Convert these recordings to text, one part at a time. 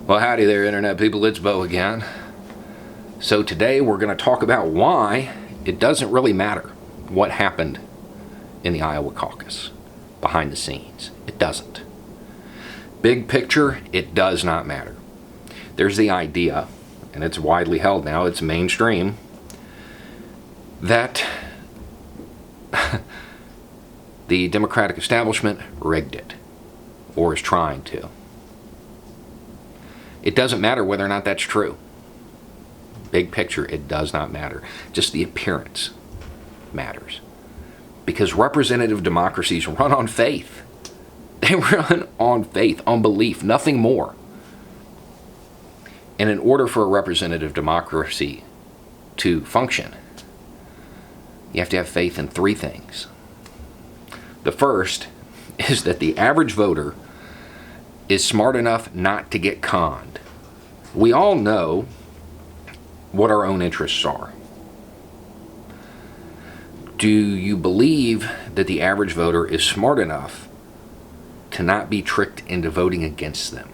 Well, howdy there, Internet people. It's Bo again. So today we're going to talk about why it doesn't really matter what happened in the Iowa caucus behind the scenes. It doesn't. Big picture, it does not matter. There's the idea, and it's widely held now, it's mainstream, that the Democratic establishment rigged it, or is trying to. It doesn't matter whether or not that's true. Big picture, it does not matter. Just the appearance matters. Because representative democracies run on faith. They run on faith, on belief, nothing more. And in order for a representative democracy to function, you have to have faith in three things. The first is that the average voter is smart enough not to get conned. We all know what our own interests are. Do you believe that the average voter is smart enough to not be tricked into voting against them?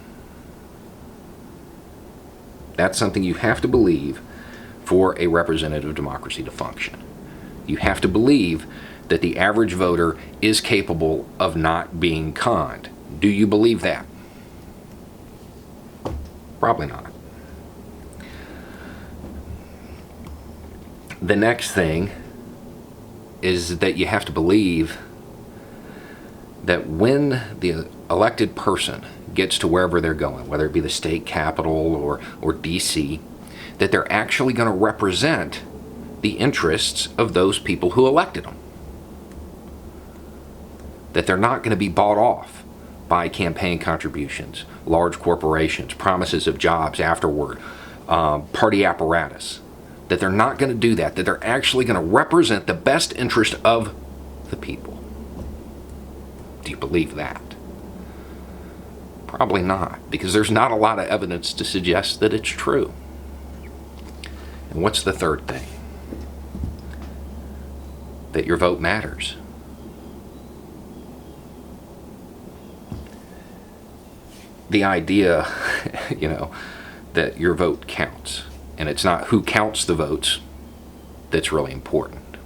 That's something you have to believe for a representative democracy to function. You have to believe that the average voter is capable of not being conned. Do you believe that? Probably not. The next thing is that you have to believe that when the elected person gets to wherever they're going, whether it be the state capitol or D.C., that they're actually going to represent the interests of those people who elected them. That they're not going to be bought off by campaign contributions, large corporations, promises of jobs afterward, party apparatus. That they're not going to do that, that they're actually going to represent the best interest of the people. Do you believe that? Probably not, because there's not a lot of evidence to suggest that it's true. And what's the third thing? That your vote matters. The idea, that your vote counts. And it's not who counts the votes that's really important.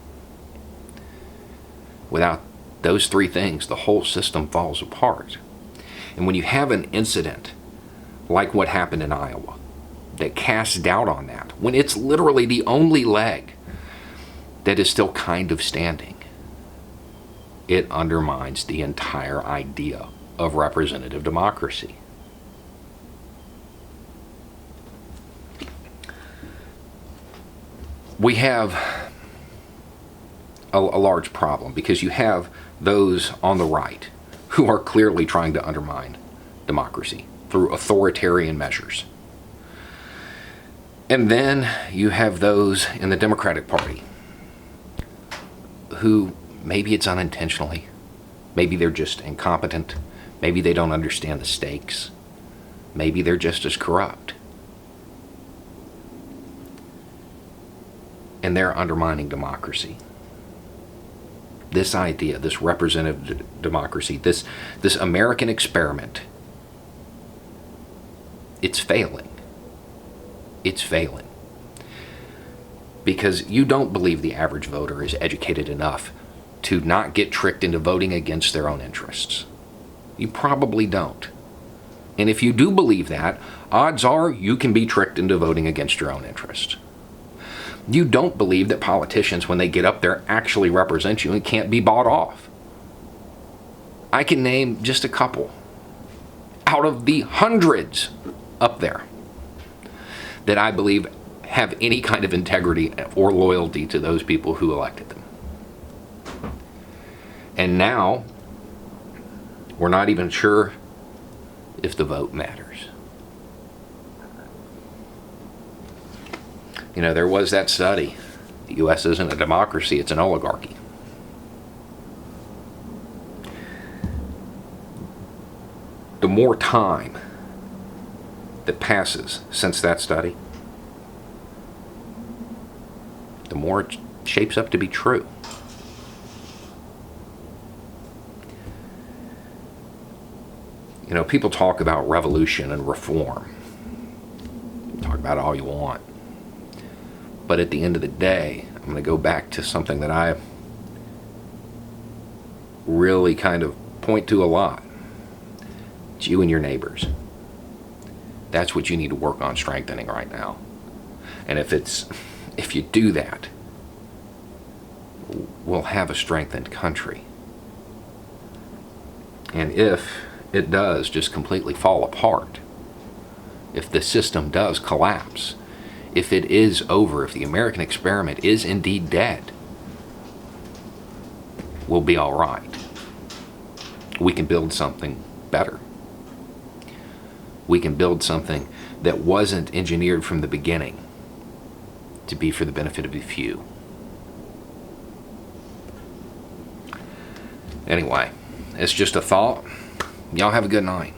Without those three things, the whole system falls apart. And when you have an incident like what happened in Iowa that casts doubt on that, when it's literally the only leg that is still kind of standing, it undermines the entire idea of representative democracy. We have a large problem because you have those on the right who are clearly trying to undermine democracy through authoritarian measures. And then you have those in the Democratic Party who, maybe it's unintentionally, maybe they're just incompetent, maybe they don't understand the stakes, maybe they're just as corrupt. And they're undermining democracy. This idea, this representative democracy, this American experiment, it's failing. It's failing. Because you don't believe the average voter is educated enough to not get tricked into voting against their own interests. You probably don't. And if you do believe that, odds are you can be tricked into voting against your own interests. You don't believe that politicians, when they get up there, actually represent you and can't be bought off. I can name just a couple out of the hundreds up there that I believe have any kind of integrity or loyalty to those people who elected them. And now, we're not even sure if the vote matters. There was that study. The U.S. isn't a democracy, it's an oligarchy. The more time that passes since that study, the more it shapes up to be true. People talk about revolution and reform. Talk about it all you want. But at the end of the day, I'm going to go back to something that I really kind of point to a lot. It's you and your neighbors. That's what you need to work on strengthening right now. And if you do that, we'll have a strengthened country. And if it does just completely fall apart, if the system does collapse, if it is over, if the American experiment is indeed dead, we'll be all right. We can build something better. We can build something that wasn't engineered from the beginning to be for the benefit of the few. Anyway, it's just a thought. Y'all have a good night.